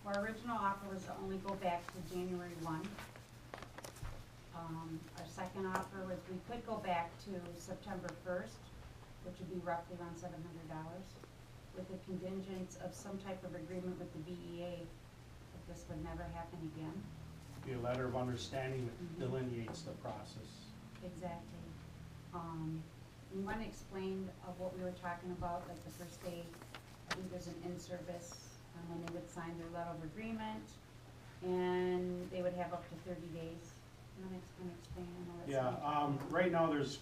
Our original offer was to only go back to January 1. Our second offer was we could go back to September 1st, which would be roughly around $700, with the contingent of some type of agreement with the BEA that this would never happen again. Be a letter of understanding that delineates the process. Exactly. You want to explain what we were talking about, like the first day, I think there's an in-service, when they would sign their letter of agreement, and they would have up to 30 days. You want to explain? I know that's Yeah, right now there's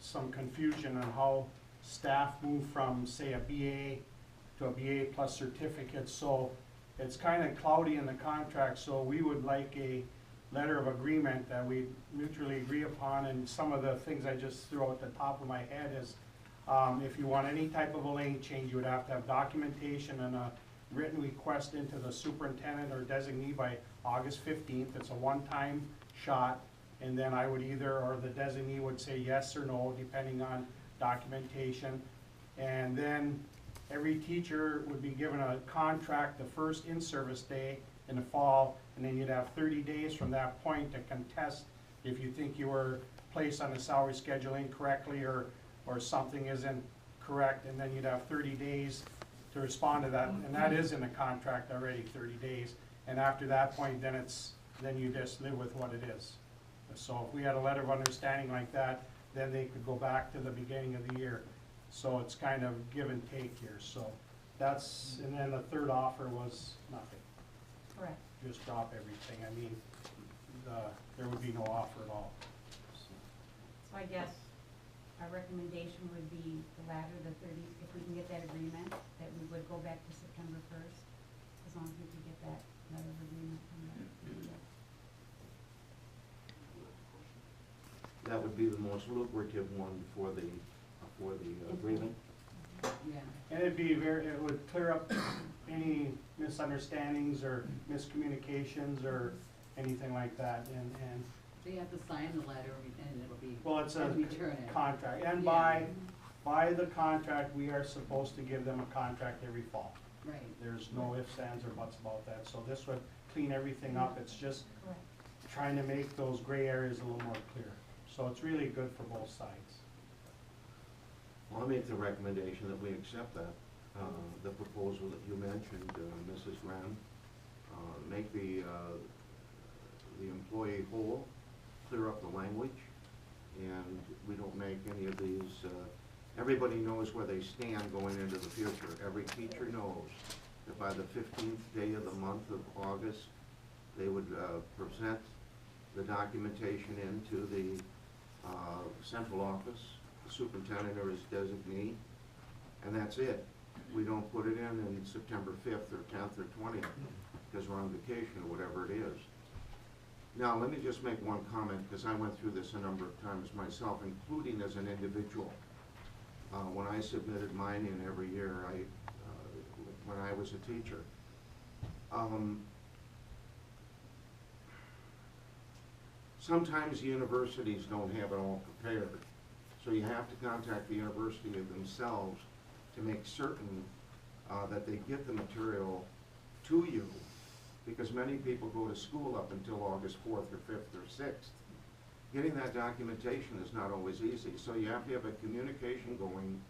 some confusion on how staff move from, say, a BA to a BA plus certificate, so it's kind of cloudy in the contract, so we would like a letter of agreement that we mutually agree upon, and some of the things I just threw out the top of my head is, if you want any type of a lane change, you would have to have documentation and a written request into the superintendent or designee by August 15th. It's a one-time shot, and then I would either, or the designee would say yes or no, depending on documentation. And then every teacher would be given a contract the first in-service day in the fall, and then you'd have 30 days from that point to contest if you think you were placed on the salary schedule incorrectly or something isn't correct, and then you'd have 30 days to respond to that, and that is in the contract already, 30 days. And after that point, then you just live with what it is. So if we had a letter of understanding like that, then they could go back to the beginning of the year. So it's kind of give and take here, so that's, and then the third offer was nothing. Correct. Just drop everything. I mean, there would be no offer at all. So I guess our recommendation would be the latter, the 30, if we can get that agreement, that we would go back to September 1st, as long as we could get that letter of agreement from the BEA. That would be the most lucrative one for the agreement. Yeah. And it would clear up any misunderstandings or miscommunications or anything like that, and So you have to sign the letter and it'll be, well, it's a and return it. contract, and Yeah. by the contract, we are supposed to give them a contract every fall. Right. There's no ifs, ands, or buts about that, so this would clean everything up. It's just Correct. trying to make those gray areas a little more clear. So it's really good for both sides. Well, I make the recommendation that we accept that, the proposal that you mentioned, Mrs. Graham. Make the employee whole, clear up the language, and we don't make any of these, everybody knows where they stand going into the future. Every teacher knows that by the 15th day of the month of August, they would present the documentation into the central office, the superintendent or his designee, and that's it. We don't put it in September 5th or 10th or 20th because we're on vacation or whatever it is. Now, let me just make one comment, because I went through this a number of times myself, including as an individual. When I submitted mine in every year, when I was a teacher, sometimes the universities don't have it all prepared. So you have to contact the university themselves to make certain that they get the material to you, because many people go to school up until August 4th or 5th or 6th. Getting that documentation is not always easy, so you have to have a communication going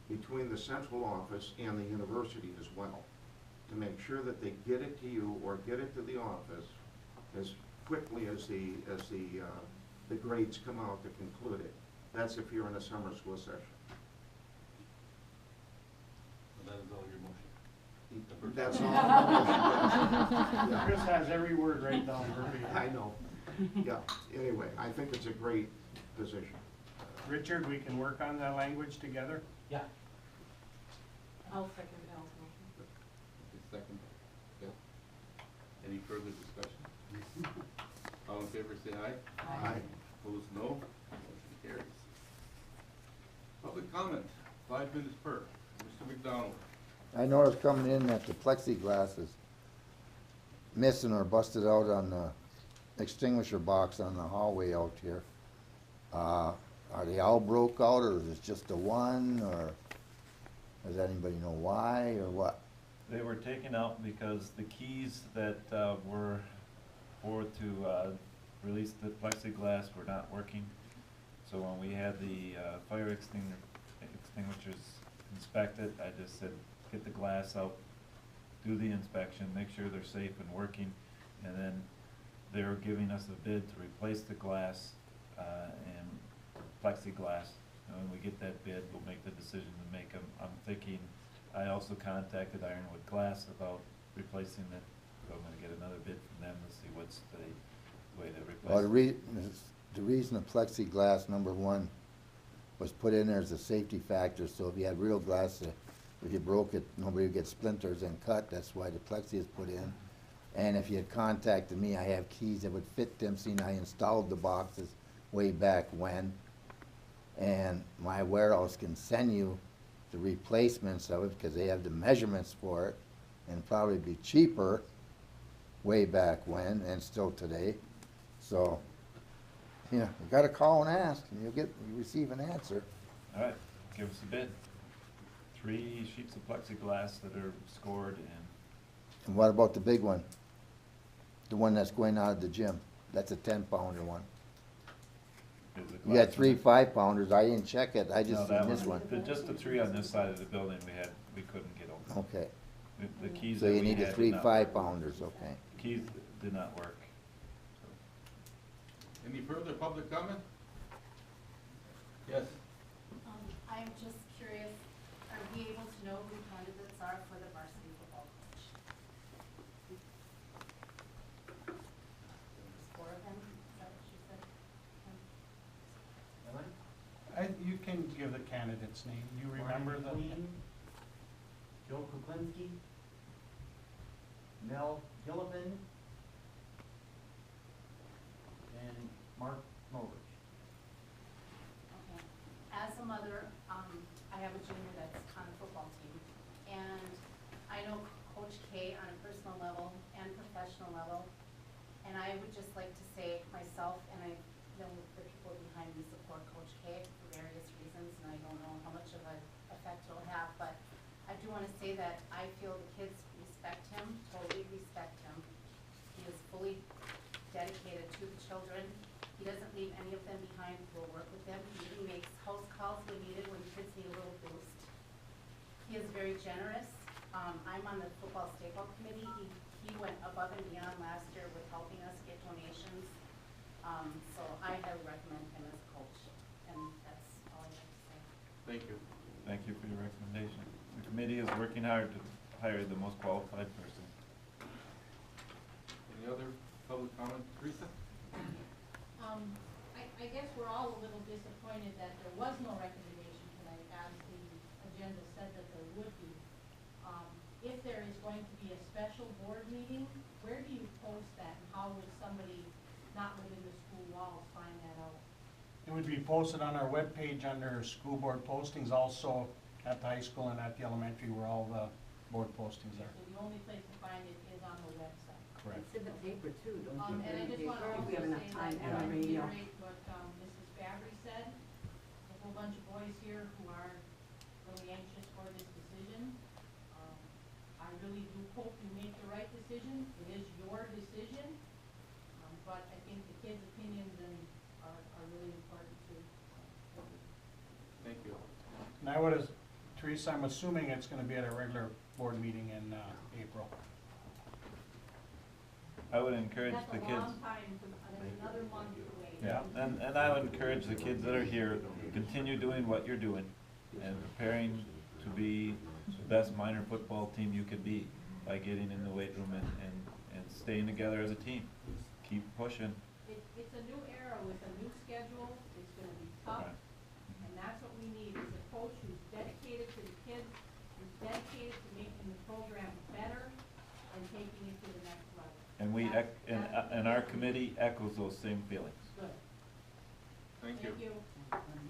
between the central office and the university as well, to make sure that they get it to you or get it to the office as quickly as the grades come out to conclude it. That's if you're in a summer school session. That is all your motion. That's all. Yeah. Chris has every word right down verbatim. I know. Yeah, anyway, I think it's a great position. Richard, we can work on that language together? Yeah. I'll second Al's motion. Second. Yeah. Any further discussion? All in favor say aye. Aye. Opposed, no. Motion carries. Public comment, 5 minutes per. Mr. McDonald. I noticed coming in that the plexiglass is missing or busted out on the extinguisher box on the hallway out here. Are they all broke out, or is it just the one, or does anybody know why or what? They were taken out because the keys that were to release the plexiglass were not working. So when we had the fire extinguishers inspected, I just said, get the glass out, do the inspection, make sure they're safe and working, and then they're giving us a bid to replace the glass and plexiglass. And when we get that bid, we'll make the decision to make them. I'm thinking, I also contacted Ironwood Glass about replacing it, so I'm gonna get another bid from them to see what's the way to Well, replace it. the reason the plexiglass, number one, was put in there as a safety factor, so if you had real glass, if you broke it, nobody would get splinters and cut, that's why the plexi is put in. And if you had contacted me, I have keys that would fit them, seeing I installed the boxes way back when. And my warehouse can send you the replacements of it, because they have the measurements for it, and probably be cheaper way back when, and still today. So, you gotta call and ask, and you receive an answer. All right, give us a bid. 3 sheets of plexiglass that are scored and And what about the big one? The one that's going out of the gym? That's a 10-pounder one. is the You had glass 3 in it? 5-pounders, I didn't check it, I No, just that seen this one. Just the 3 on this side of the building we couldn't get over. Okay, The keys so that you we need the had 3 did not work. 5-pounders, okay. Keys did not work. Any further public comment? Yes. I'm just curious, are we able to know who candidates are for the varsity football coach? There's 4 of them, is that what you said? You can give the candidate's name, you remember the? Queen, Joe Kuklinski, Mel Gillivan, and Mark Mulrich. Okay. As a mother, I have a junior that's on the football team, and I know Coach K on a personal level and professional level, and I would just like to say myself, and I know the people behind me support Coach K for various reasons, and I don't know how much of an effect it'll have, but I do want to say that I feel the kids respect him, totally respect him. He is fully dedicated to the children. He doesn't leave any of them behind. We'll work with them. He even makes house calls when needed, when kids need a little boost. He is very generous. I'm on the football stakeout committee. He went above and beyond last year with helping us get donations. So I highly recommend him as a coach, and that's all I have to say. Thank you. Thank you for your recommendation. The committee is working hard to hire the most qualified person. Any other public comment? Teresa? I guess we're all a little disappointed that there was no recommendation tonight, as the agenda said that there would be. If there is going to be a special board meeting, where do you post that, and how would somebody not within the school walls find that out? It would be posted on our webpage under school board postings, also at the high school and at the elementary where all the board postings are. So the only place to find it is on the website. Correct. It's in the paper too, don't you? And I just want to If also we have say enough time that, and and the radio. reiterate what, Mrs. Fabry said, a whole bunch of boys here who are really anxious for this decision. I really do hope you make the right decision. It is your decision. But I think the kids' opinions are really important too. Thank you. And Teresa, I'm assuming it's gonna be at a regular board meeting in April. I would encourage That's the a kids. long time, that's another month away. Yeah, and I would encourage the kids that are here, continue doing what you're doing and preparing to be the best minor football team you could be by getting in the weight room and staying together as a team. Keep pushing. It's a new era with a new schedule. It's gonna be tough. Right. And that's what we need, is a coach who's dedicated to the kids, who's dedicated to making the program better and taking it to the next level. And we, and our committee echoes those same feelings. Good. Thank you. Thank you. Any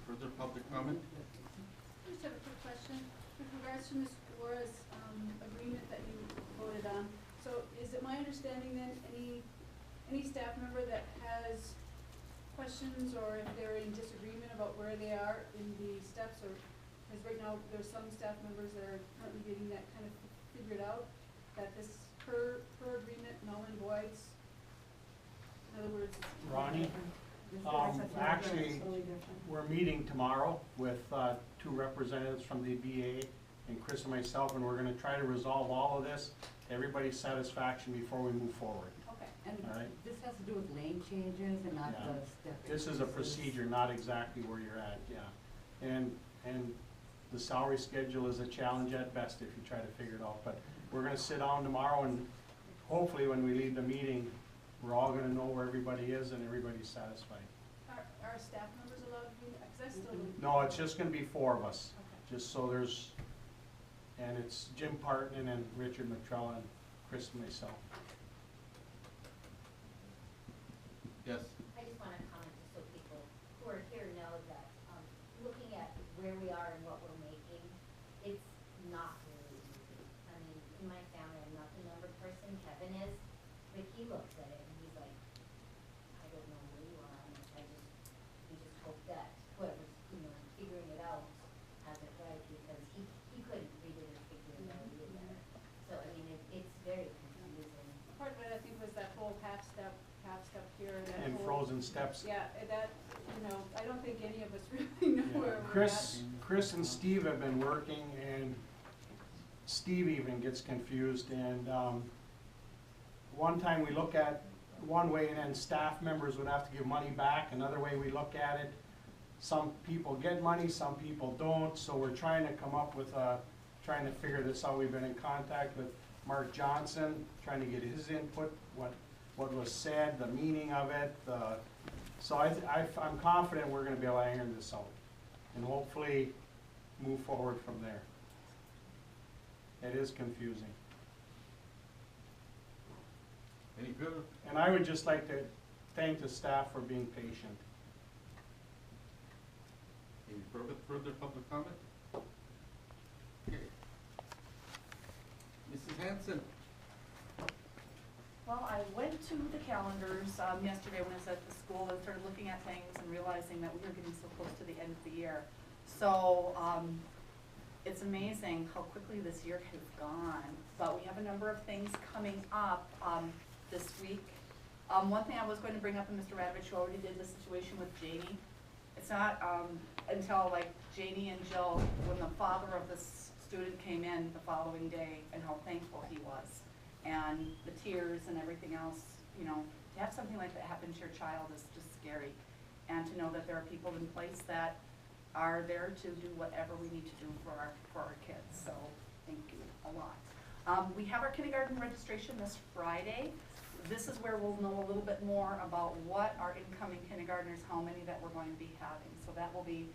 further public comment? I just have a quick question. With regards to Ms. Laura's agreement that you voted on, so is it my understanding then, any staff member that has questions or if they're in disagreement about where they are in the steps or because right now, there's some staff members that are currently getting that kind of figured out, that this per agreement, null and voids. In other words, it's. Ronnie, actually, we're meeting tomorrow with, 2 representatives from the BA and Chris and myself, and we're gonna try to resolve all of this to everybody's satisfaction before we move forward. Okay. And All right. this has to do with lane changes and not Yeah. the step. This is a procedure, not exactly where you're at, yeah. And the salary schedule is a challenge at best if you try to figure it out, but we're gonna sit down tomorrow and hopefully when we leave the meeting, we're all gonna know where everybody is and everybody's satisfied. Are staff members allowed to do that? Because I still don't. No, it's just gonna be 4 of us, Okay. just so there's, and it's Jim Parton and Richard McTrella and Chris and myself. Yes, I just want to comment just so people who are here know that, looking at where we are and what we're making, it's not really easy. I mean, in my family, I'm not the number person, Kevin is, but he looks at it and he's like, I don't know where you are on this, we just hope that whoever's, figuring it out has it right, because he couldn't read it or figure it out either. So, I mean, it's very confusing. Part of it, I think, was that whole half step here, that And whole. frozen steps. Yeah, that, I don't think any of us really know Yeah. where we're at. Chris and Steve have been working, and Steve even gets confused, and, one time we look at one way, and then staff members would have to give money back. Another way we look at it, some people get money, some people don't, so we're trying to come up with trying to figure this out. We've been in contact with Mark Johnson, trying to get his input, what was said, the meaning of it, so I'm confident we're gonna be able to iron this out, and hopefully move forward from there. It is confusing. any further? And I would just like to thank the staff for being patient. Any further public comment? Okay. Mrs. Hanson? Well, I went to the calendars yesterday when I was at the school and started looking at things and realizing that we were getting so close to the end of the year. So it's amazing how quickly this year has gone. But we have a number of things coming up this week. One thing I was going to bring up, and Mr. Radovich already did, the situation with Janie. It's not until like Janie and Jill, when the father of this student came in the following day, and how thankful he was. And the tears and everything else, to have something like that happen to your child is just scary. And to know that there are people in place that are there to do whatever we need to do for our kids, so thank you a lot. We have our kindergarten registration this Friday. This is where we'll know a little bit more about what our incoming kindergartners, how many that we're going to be having. So that will be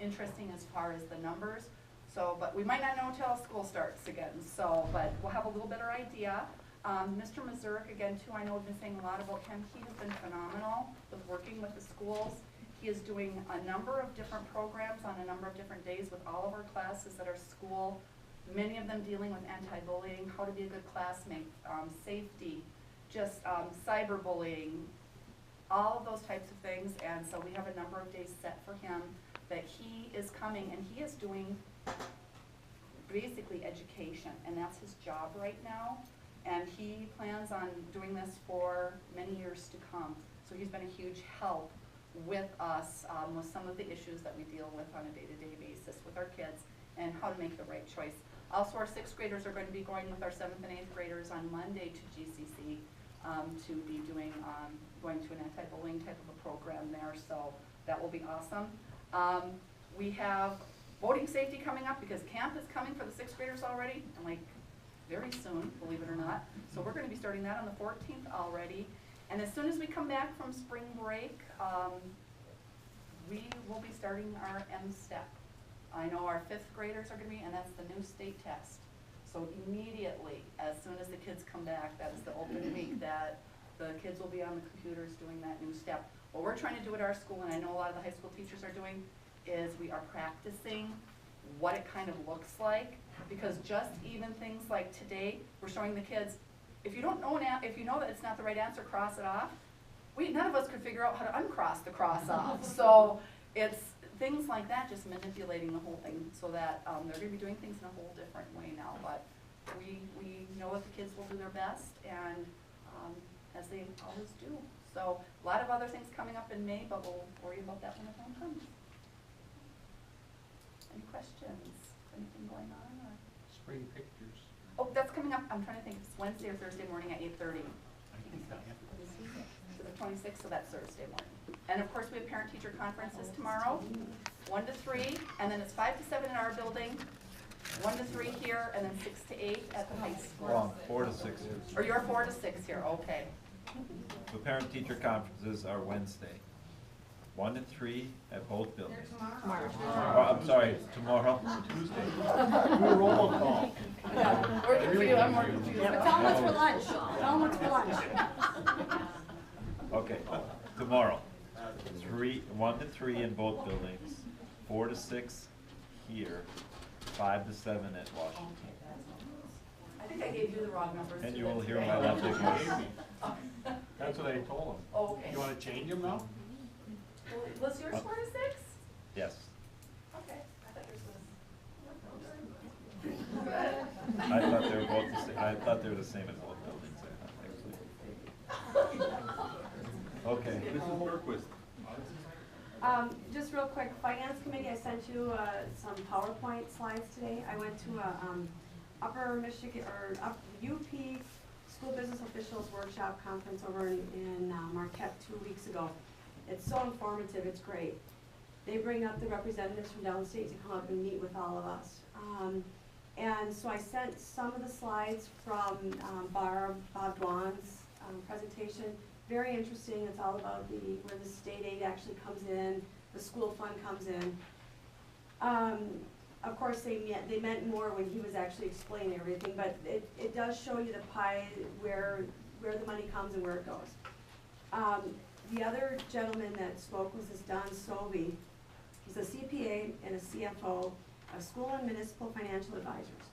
interesting as far as the numbers. So, but we might not know until school starts again, so, but we'll have a little better idea. Mr. Mazurek, again, too, I know I've been saying a lot about him. He has been phenomenal with working with the schools. He is doing a number of different programs on a number of different days with all of our classes at our school, many of them dealing with anti-bullying, how to be a good classmate, safety, just cyberbullying, all of those types of things. And so we have a number of days set for him that he is coming, and he is doing basically education, and that's his job right now. And he plans on doing this for many years to come. So he's been a huge help with us with some of the issues that we deal with on a day-to-day basis with our kids and how to make the right choice. Also, our 6th graders are going to be going with our 7th and 8th graders on Monday to GCC to be doing, going to an anti-bullying type of a program there, so that will be awesome. We have voting safety coming up because camp is coming for the 6th graders already, and like very soon, believe it or not. So we're going to be starting that on the 14th already. And as soon as we come back from spring break, we will be starting our M-STEP. I know our 5th graders are going to be, and that's the new state test. So immediately, as soon as the kids come back, that's the open week that the kids will be on the computers doing that new step. What we're trying to do at our school, and I know a lot of the high school teachers are doing, is we are practicing what it kind of looks like. Because just even things like today, we're showing the kids, if you don't know if you know that it's not the right answer, cross it off. None of us could figure out how to uncross the cross off. So it's things like that, just manipulating the whole thing so that, they're gonna be doing things in a whole different way now, but we know that the kids will do their best and, as they always do. So, a lot of other things coming up in May, but we'll worry about that when the time comes. Any questions? Anything going on or? Spring pictures. Oh, that's coming up, I'm trying to think, it's Wednesday or Thursday morning at 8:30. To the 26th, so that's Thursday morning. And of course, we have parent-teacher conferences tomorrow, 1 to 3, and then it's 5 to 7 in our building, 1 to 3 here, and then 6 to 8 at the high school. Wrong, 4 to 6 here. Or you're 4 to 6 here, okay. The parent-teacher conferences are Wednesday, 1 to 3 at both buildings. Oh, I'm sorry, tomorrow, Tuesday. Do a roll call. Yeah, working for you, I'm working for you. But tell them what's for lunch, tell them what's for lunch. Okay, tomorrow, 1 to 3 in both buildings, 4 to 6 here, 5 to 7 at Washington. I think I gave you the wrong numbers. And too, you will that's hear okay. my left voice. That's what I told him. Oh, okay. You wanna change them now? Was yours 4 to 6? Yes. Okay, I thought yours I thought they were both the same, I thought they were the same in both buildings, actually. Okay. Mrs. Berquist. Just real quick, Finance Committee, I sent you, some PowerPoint slides today. I went to a, Upper Michigan, or UP School Business Officials Workshop Conference over in Marquette 2 weeks ago. It's so informative, it's great. They bring up the representatives from downstate to come up and meet with all of us. And so I sent some of the slides from Bob Dwan's presentation. Very interesting, it's all about where the state aid actually comes in, the school fund comes in. Of course, they meant more when he was actually explaining everything, but it does show you the pie, where the money comes and where it goes. The other gentleman that spoke was this Don Sobey. He's a CPA and a CFO of School and Municipal Financial Advisors.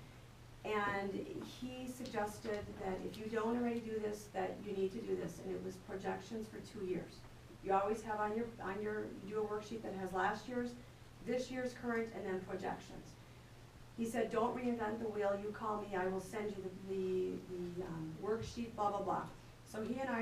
And he suggested that if you don't already do this, that you need to do this, and it was projections for 2 years. You always have on your, you do a worksheet that has last year's, this year's current, and then projections. He said, don't reinvent the wheel, you call me, I will send you the worksheet, blah, blah, blah. So he and I